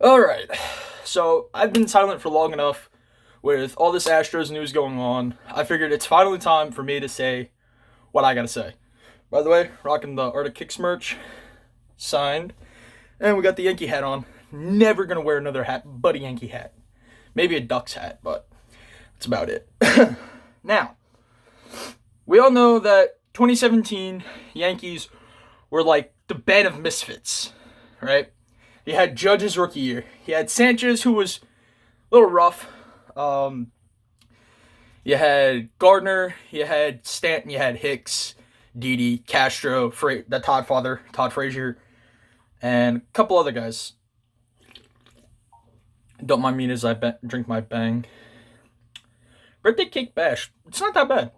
Alright, so I've been silent for long enough with all this Astros news going on. I figured it's finally time for me to say what I gotta say. By the way, rocking the Arctic Kicks merch, signed, and we got the Yankee hat on. Never gonna wear another hat but a Yankee hat. Maybe a Ducks hat, but that's about it. Now, we all know that 2017 Yankees were like the band of misfits, right? You had Judge's rookie year. You had Sanchez, who was a little rough. You had Gardner. You had Stanton. You had Hicks, Didi, Castro, the Todd father, Todd Frazier, and a couple other guys. Don't mind me as I drink my Bang. Birthday cake bash. It's not that bad.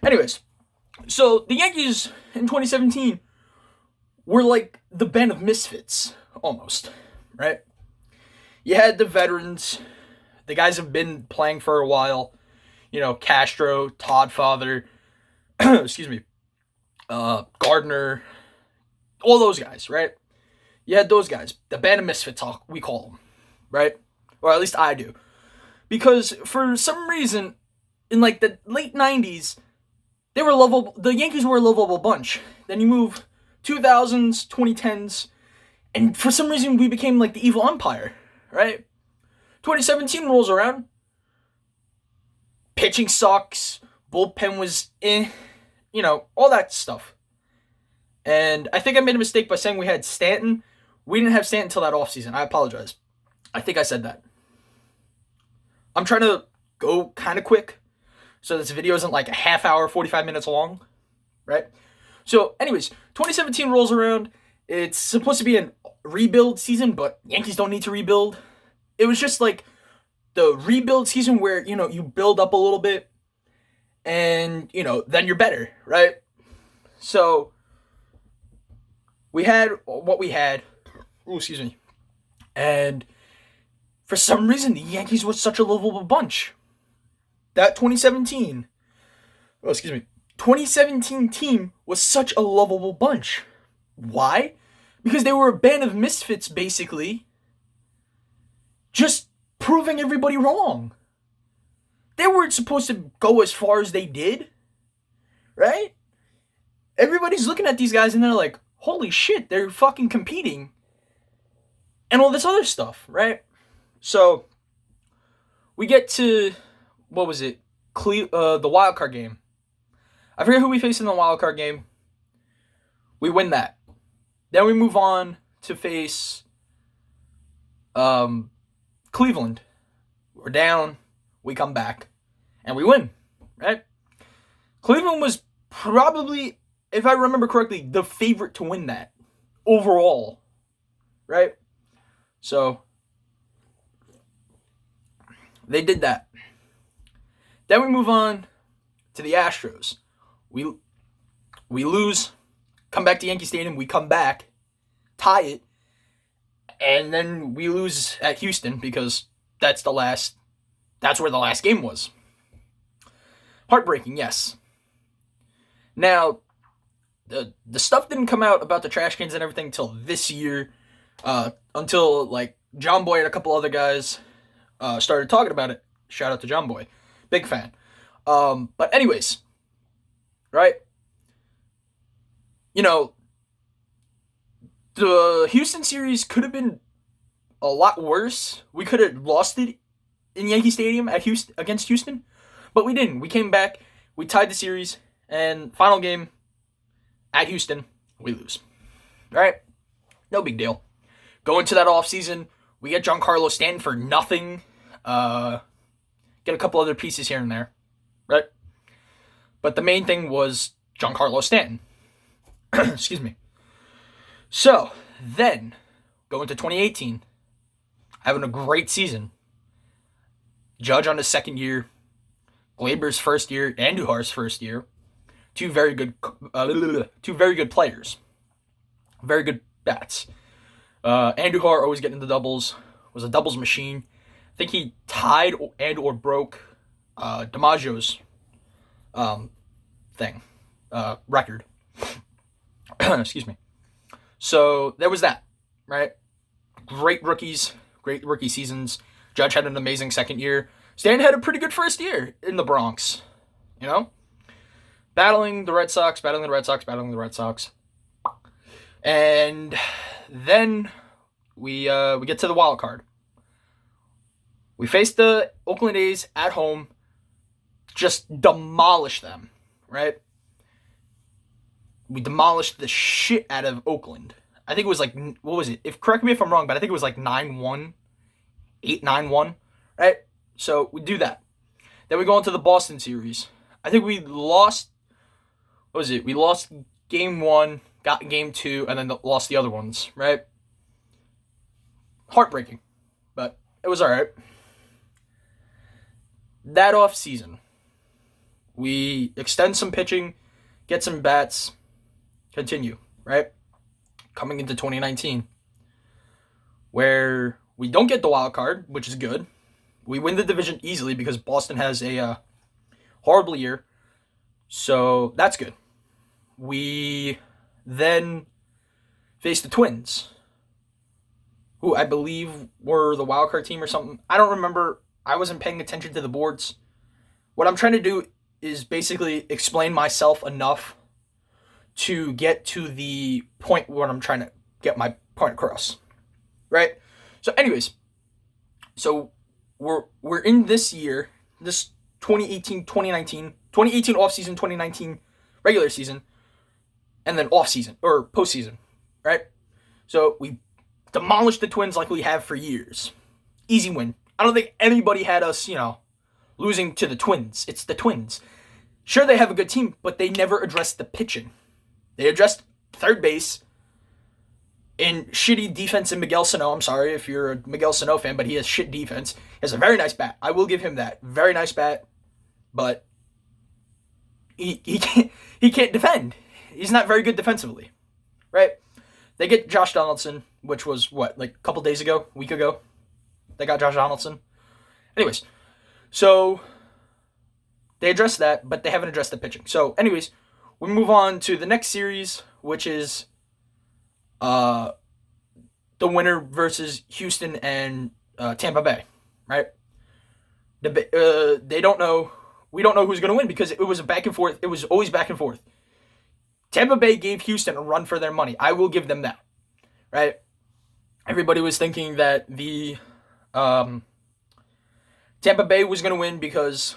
Anyways, so the Yankees in 2017 were like the band of misfits, almost, right? You had the veterans. The guys have been playing for a while. You know, Castro, Todd father, excuse me, Gardner, all those guys, right? You had those guys, the band of misfits, we call them, right? Or at least I do. Because for some reason, in like the late 90s, they were lovable. The Yankees were a lovable bunch. Then you move 2000s, 2010s, and for some reason we became like the evil empire, right? 2017 rolls around. Pitching sucks. Bullpen was all that stuff. And I think I made a mistake by saying we had Stanton. We didn't have Stanton until that offseason. I apologize. I think I said that. I'm trying to go kind of quick so this video isn't like a half hour, 45 minutes long, right? So, anyways, 2017 rolls around. It's supposed to be a rebuild season, but Yankees don't need to rebuild. It was just like the rebuild season where, you build up a little bit and, then you're better, right? So, we had what we had. Ooh, excuse me. And for some reason, the Yankees were such a lovable bunch. That 2017 team was such a lovable bunch. Why? Because they were a band of misfits, basically, just proving everybody wrong. They weren't supposed to go as far as they did, right? Everybody's looking at these guys and they're like, holy shit, they're fucking competing. And all this other stuff, right? So, we get to, what was it? The wild card game. I forget who we faced in the wild card game. We win that. Then we move on to face Cleveland. We're down. We come back. And we win. Right? Cleveland was probably, if I remember correctly, the favorite to win that. Overall. Right? So, they did that. Then we move on to the Astros. We lose, come back to Yankee Stadium, we come back, tie it, and then we lose at Houston because that's where the last game was. Heartbreaking, yes. Now, the stuff didn't come out about the trash cans and everything until this year, until like John Boy and a couple other guys started talking about it. Shout out to John Boy. Big fan. But anyways, right? The Houston series could have been a lot worse. We could have lost it in Yankee Stadium against Houston, but we didn't. We came back, we tied the series, and final game at Houston, we lose. Right? No big deal. Go into that offseason, we get Giancarlo Stanton for nothing. Get a couple other pieces here and there, right? But the main thing was Giancarlo Stanton. Excuse me. So, then, go into 2018, having a great season. Judge on his second year, Glaber's first year, Andujar's first year. Two very good players. Very good bats. Andujar always getting the doubles, was a doubles machine. I think he tied and or broke DiMaggio's record. Excuse me. So there was that, right? Great rookies. great rookie seasons. Judge had an amazing second year. Stanton had a pretty good first year in the Bronx. You know? Battling the Red Sox. And then we get to the wild card. We faced the Oakland A's at home. Just demolish them, right? We demolished the shit out of Oakland. I think it was like, what was it? Correct me if I'm wrong, but I think it was like 9-1, 8-9-1, right? So we do that. Then we go into the Boston series. I think we lost, what was it? We lost game 1, got game 2, and then lost the other ones, right? Heartbreaking, but it was all right. That off season, we extend some pitching, get some bats, continue, right? Coming into 2019, where we don't get the wild card, which is good. We win the division easily because Boston has a horrible year, so that's good. We then face the Twins, who I believe were the wild card team or something. I don't remember. I wasn't paying attention to the boards. What I'm trying to do is basically explain myself enough to get to the point where I'm trying to get my point across, right? So anyways, we're in this year, this 2018 offseason, 2019 regular season, and then offseason or postseason, right? So we demolished the Twins like we have for years. Easy win. I don't think anybody had us, losing to the Twins. It's the Twins. Sure, they have a good team, but they never addressed the pitching. They addressed third base in shitty defense in Miguel Sano. I'm sorry if you're a Miguel Sano fan, but he has shit defense. He has a very nice bat. I will give him that. Very nice bat, but he can't defend. He's not very good defensively, right? They get Josh Donaldson, which was, like a couple days ago, a week ago? They got Josh Donaldson. Anyways, so they addressed that, but they haven't addressed the pitching. So, anyways, we move on to the next series, which is the winner versus Houston and Tampa Bay, right? They don't know. We don't know who's going to win because it was a back and forth. It was always back and forth. Tampa Bay gave Houston a run for their money. I will give them that, right? Everybody was thinking that the Tampa Bay was going to win because,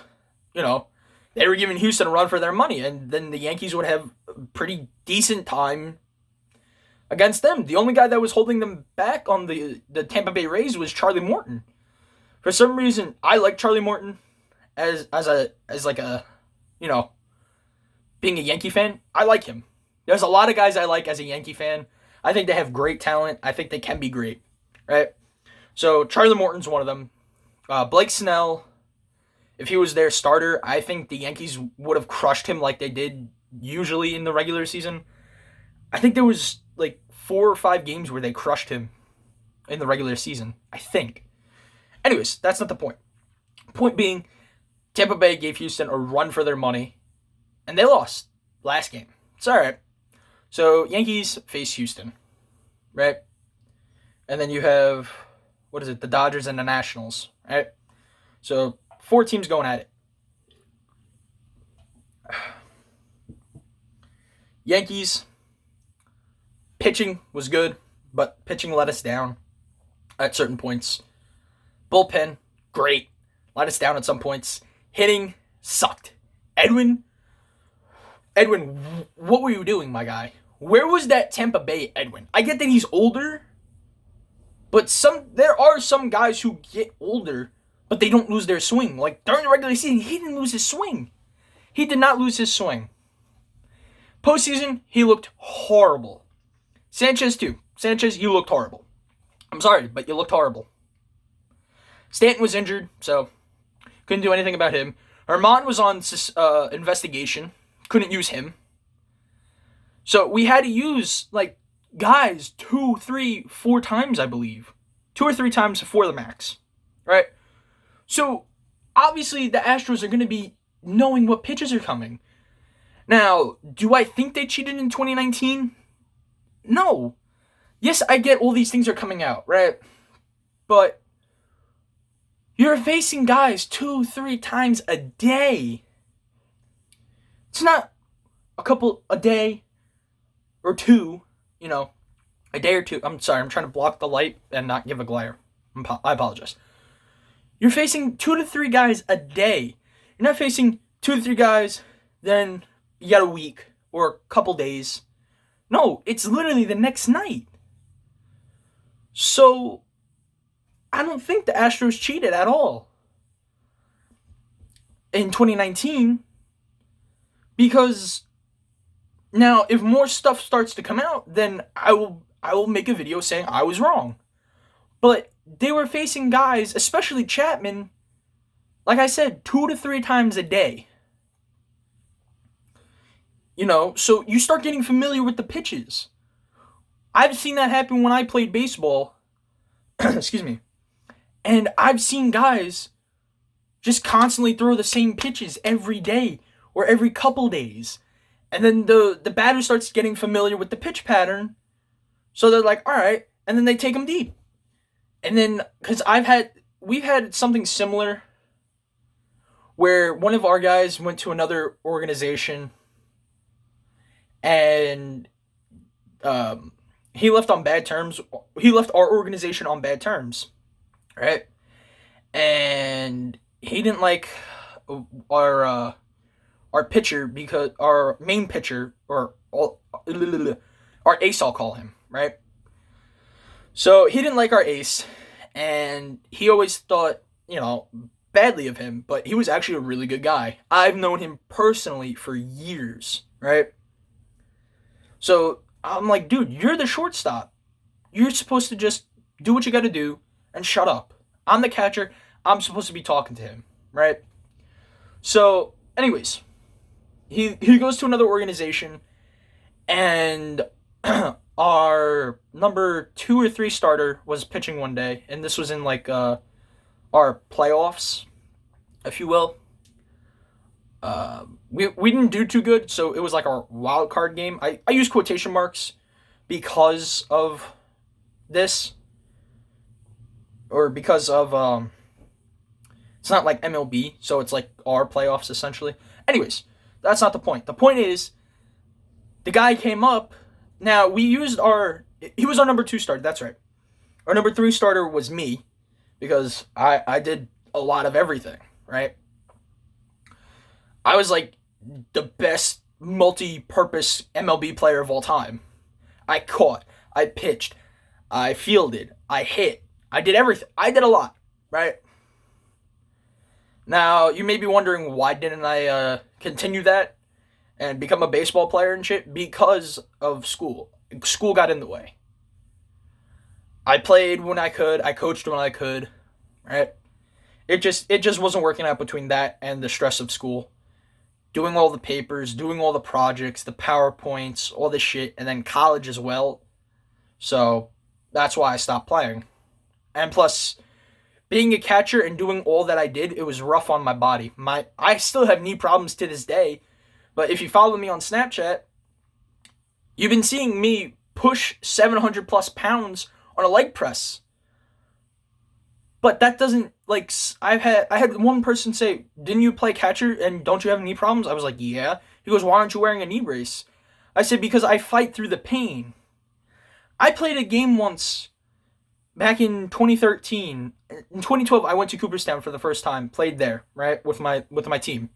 they were giving Houston a run for their money, and then the Yankees would have a pretty decent time against them. The only guy that was holding them back on the Tampa Bay Rays was Charlie Morton. For some reason, I like Charlie Morton as being a Yankee fan. I like him. There's a lot of guys I like as a Yankee fan. I think they have great talent. I think they can be great, right? So Charlie Morton's one of them. Blake Snell, if he was their starter, I think the Yankees would have crushed him like they did usually in the regular season. I think there was like 4 or 5 games where they crushed him in the regular season, I think. Anyways, that's not the point. Point being, Tampa Bay gave Houston a run for their money, and they lost last game. It's all right. So Yankees face Houston, right? And then you have, the Dodgers and the Nationals, right? So 4 teams going at it. Yankees, pitching was good, but pitching let us down at certain points. Bullpen, great. Let us down at some points. Hitting, sucked. Edwin, what were you doing, my guy? Where was that Tampa Bay Edwin? I get that he's older, but there are some guys who get older, but they don't lose their swing. Like, during the regular season, he didn't lose his swing. He did not lose his swing. Postseason, he looked horrible. Sanchez, too. Sanchez, you looked horrible. I'm sorry, but you looked horrible. Stanton was injured, so couldn't do anything about him. Herman was on investigation. Couldn't use him. So we had to use, guys 2, 3, 4 times, I believe. 2 or 3 times before the max. Right? So, obviously, the Astros are going to be knowing what pitches are coming. Now, do I think they cheated in 2019? No. Yes, I get all these things are coming out, right? But you're facing guys 2-3 times a day. It's not a day or two, a day or two. I'm sorry, I'm trying to block the light and not give a glare. I apologize. You're facing 2 to 3 guys a day. You're not facing 2 to 3 guys, then you got a week or a couple days. No, it's literally the next night. So, I don't think the Astros cheated at all in 2019, because now if more stuff starts to come out, then I will make a video saying I was wrong. But they were facing guys, especially Chapman, like I said, 2 to 3 times a day. So you start getting familiar with the pitches. I've seen that happen when I played baseball. Excuse me. And I've seen guys just constantly throw the same pitches every day or every couple days. And then the batter starts getting familiar with the pitch pattern. So they're like, all right. And then they take them deep. And then, because we've had something similar where one of our guys went to another organization and he left on bad terms. He left our organization on bad terms, right? And he didn't like our pitcher, because our main pitcher, or our ace, I'll call him, right? So he didn't like our ace, and he always thought, badly of him, but he was actually a really good guy. I've known him personally for years, right? So I'm like, dude, you're the shortstop. You're supposed to just do what you got to do and shut up. I'm the catcher. I'm supposed to be talking to him, right? So, anyways, he goes to another organization, and our number 2 or 3 starter was pitching one day, and this was in like our playoffs, if you will. We didn't do too good, so it was like our wild card game. I use quotation marks because of this, or because of it's not like MLB, so it's like our playoffs essentially. Anyways, that's not the point. The point is, the guy came up. Now he was our number 2 starter. That's right. Our number 3 starter was me, because I did a lot of everything, right? I was like the best multi-purpose MLB player of all time. I caught, I pitched, I fielded, I hit, I did everything. I did a lot, right? Now, you may be wondering, why didn't I continue that and become a baseball player and shit? Because of school. School got in the way. I played when I could, I coached when I could, right? It just wasn't working out between that and the stress of school. Doing all the papers, doing all the projects, the PowerPoints, all this shit, and then college as well. So that's why I stopped playing. And plus, being a catcher and doing all that I did, it was rough on my body. I still have knee problems to this day, but if you follow me on Snapchat, you've been seeing me push 700 plus pounds on a leg press. But that doesn't, like, I had one person say, didn't you play catcher and don't you have knee problems? I was like, yeah. He goes, why aren't you wearing a knee brace? I said, because I fight through the pain. I played a game once back in 2013. In 2012, I went to Cooperstown for the first time, played there, right, with my team.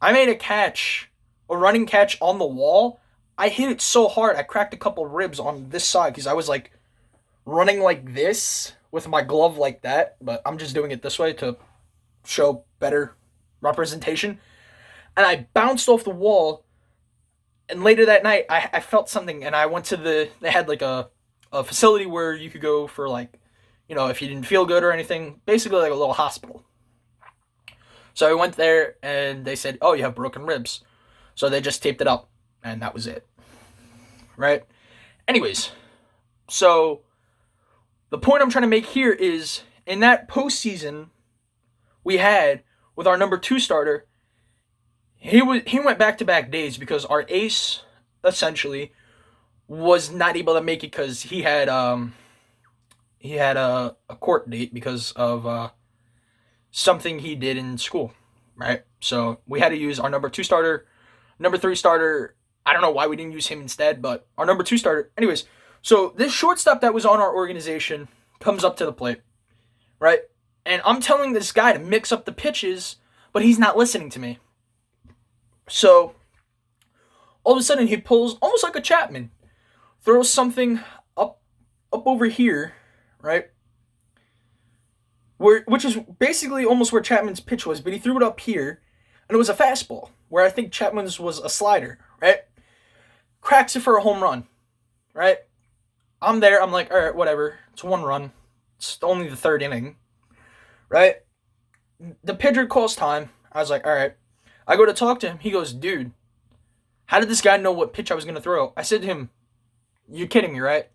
I made a running catch on the wall. I hit it so hard, I cracked a couple ribs on this side, because I was, like, running like this with my glove like that, but I'm just doing it this way to show better representation. And I bounced off the wall, and later that night, I felt something, and I went to they had like a facility where you could go for, like, if you didn't feel good or anything, basically like a little hospital. So I went there, and they said, oh, you have broken ribs. So they just taped it up, and that was it. Right? Anyways, so the point I'm trying to make here is, in that postseason we had with our number 2 starter, he went back-to-back days because our ace essentially was not able to make it because he had he had a court date because of something he did in school, right? So we had to use our number 2 starter, number 3 starter. I don't know why we didn't use him instead, but our number 2 starter. Anyways, so this shortstop that was on our organization comes up to the plate, right? And I'm telling this guy to mix up the pitches, but he's not listening to me. So all of a sudden he pulls almost like a Chapman, throws something up over here, right? Which is basically almost where Chapman's pitch was, but he threw it up here, and it was a fastball, where I think Chapman's was a slider, right? Cracks it for a home run, right? I'm there, I'm like, all right, whatever. It's 1 run. It's only the 3rd inning, right? The pitcher calls time. I was like, all right. I go to talk to him. He goes, dude, how did this guy know what pitch I was going to throw? I said to him, you're kidding me, right?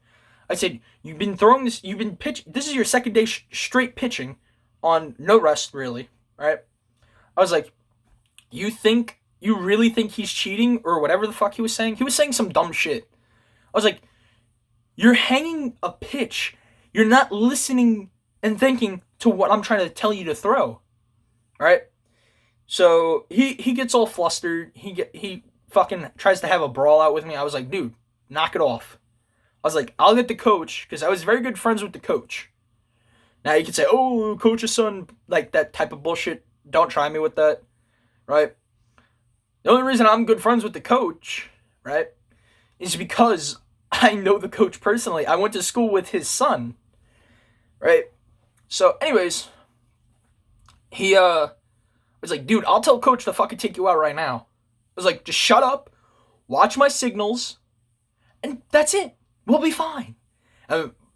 I said, you've been throwing this, you've been pitching, this is your 2nd day straight pitching on no rest, really, right? I was like, you really think he's cheating or whatever the fuck he was saying? He was saying some dumb shit. I was like, you're hanging a pitch. You're not listening and thinking to what I'm trying to tell you to throw, right? So he gets all flustered. He fucking tries to have a brawl out with me. I was like, dude, knock it off. I was like, I'll get the coach, because I was very good friends with the coach. Now you could say, oh, coach's son, like that type of bullshit. Don't try me with that, right? The only reason I'm good friends with the coach, right, is because I know the coach personally. I went to school with his son, right? So anyways, he was like, dude, I'll tell coach to fucking take you out right now. I was like, just shut up, watch my signals, and that's it. We'll be fine.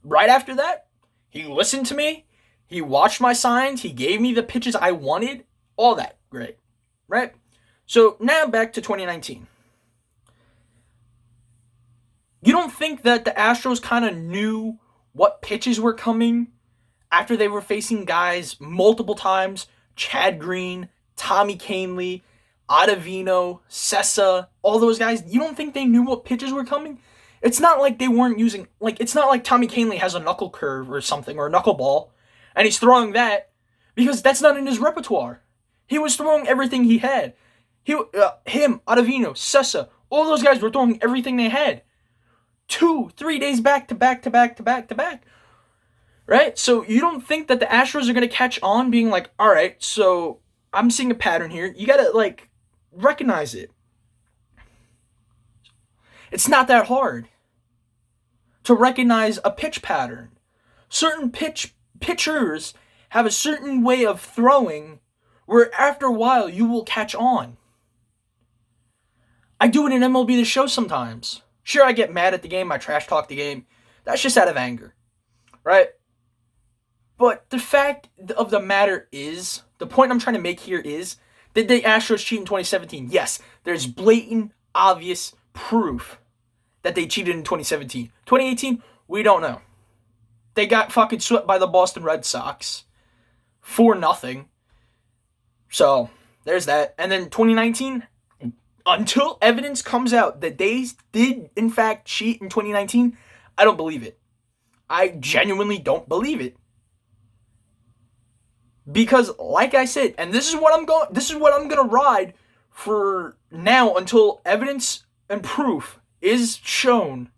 Right after that, he listened to me. He watched my signs. He gave me the pitches I wanted. All that. Great. Right? So now back to 2019. You don't think that the Astros kind of knew what pitches were coming after they were facing guys multiple times? Chad Green, Tommy Kahnle, Ottavino, Sessa, all those guys. You don't think they knew what pitches were coming? It's not like they weren't using, like, it's not like Tommy Kahnle has a knuckle curve or something, or a knuckleball, and he's throwing that, because that's not in his repertoire. He was throwing everything he had. Him, Ottavino, Sessa, all those guys were throwing everything they had. 2-3 days back to back to back to back to back. Right? So you don't think that the Astros are going to catch on being like, all right, so I'm seeing a pattern here. You got to, like, recognize it. It's not that hard to recognize a pitch pattern. Certain pitchers have a certain way of throwing where after a while you will catch on. I do it in MLB The Show sometimes. Sure, I get mad at the game, I trash talk the game. That's just out of anger, right? But the fact of the matter is, the point I'm trying to make here is, did the Astros cheat in 2017? Yes, there's blatant, obvious proof that they cheated in 2017. 2018, we don't know. They got fucking swept by the Boston Red Sox 4-0. So, there's that. And then 2019, until evidence comes out that they did, in fact, cheat in 2019, I don't believe it. I genuinely don't believe it. Because, like I said, and this is what I'm gonna ride for now until evidence and proof is shown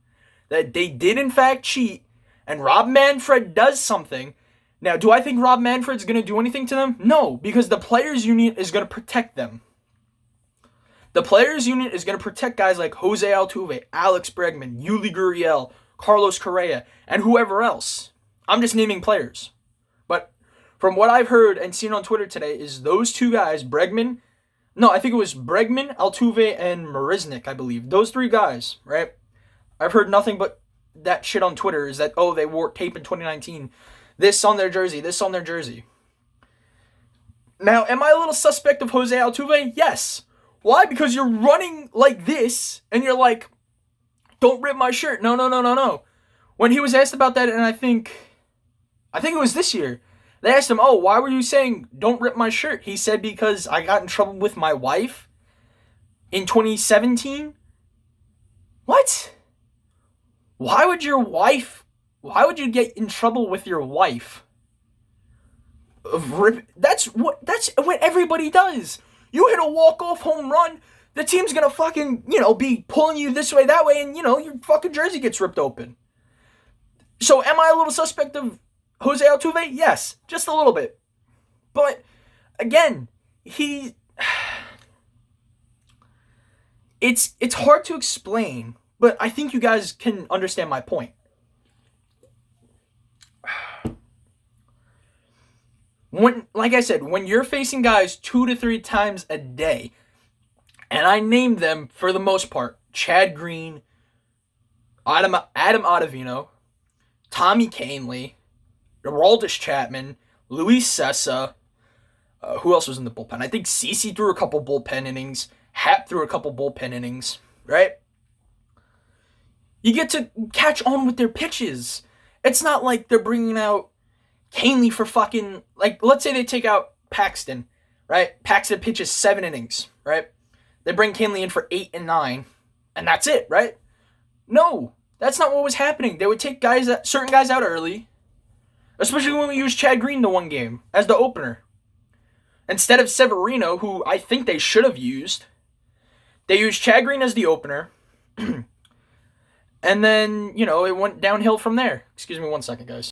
that they did in fact cheat, and Rob Manfred does something. Now, do I think Rob Manfred's going to do anything to them? No, because the Players Union is going to protect them. The Players Union is going to protect guys like Jose Altuve, Alex Bregman, Yuli Gurriel, Carlos Correa, and whoever else. I'm just naming players. But from what I've heard and seen on Twitter today is those 2 guys, Bregman, no, I think it was Bregman, Altuve, and Marisnik, I believe. Those 3 guys, right? I've heard nothing but that shit on Twitter is that, oh, they wore tape in 2019. This on their jersey, this on their jersey. Now, am I a little suspect of Jose Altuve? Yes. Why? Because you're running like this, and you're like, don't rip my shirt. No. When he was asked about that, and I think it was this year, they asked him, oh, why were you saying, don't rip my shirt? He said, because I got in trouble with my wife in 2017. What? Why would your wife Why would you get in trouble with your wife? That's what everybody does. You hit a walk-off home run, the team's gonna fucking, be pulling you this way, that way, and, your fucking jersey gets ripped open. So am I a little suspect of Jose Altuve? Yes, just a little bit. But, again, it's hard to explain, but I think you guys can understand my point. Like I said, when you're facing guys 2 to 3 times a day, and I named them for the most part, Chad Green, Adam Ottavino, Tommy Kahnle, Aroldis Chapman, Luis Sessa, who else was in the bullpen? I think CeCe threw a couple bullpen innings, Happ threw a couple bullpen innings, right? You get to catch on with their pitches. It's not like they're bringing out Kahnle for fucking, let's say they take out Paxton, right? Paxton pitches 7 innings, right? They bring Kahnle in for 8 and 9, and that's it, right? No, that's not what was happening. They would take certain guys out early, especially when we used Chad Green the one game as the opener. Instead of Severino, who I think they should have used, they used Chad Green as the opener, and then, it went downhill from there. Excuse me one second, guys.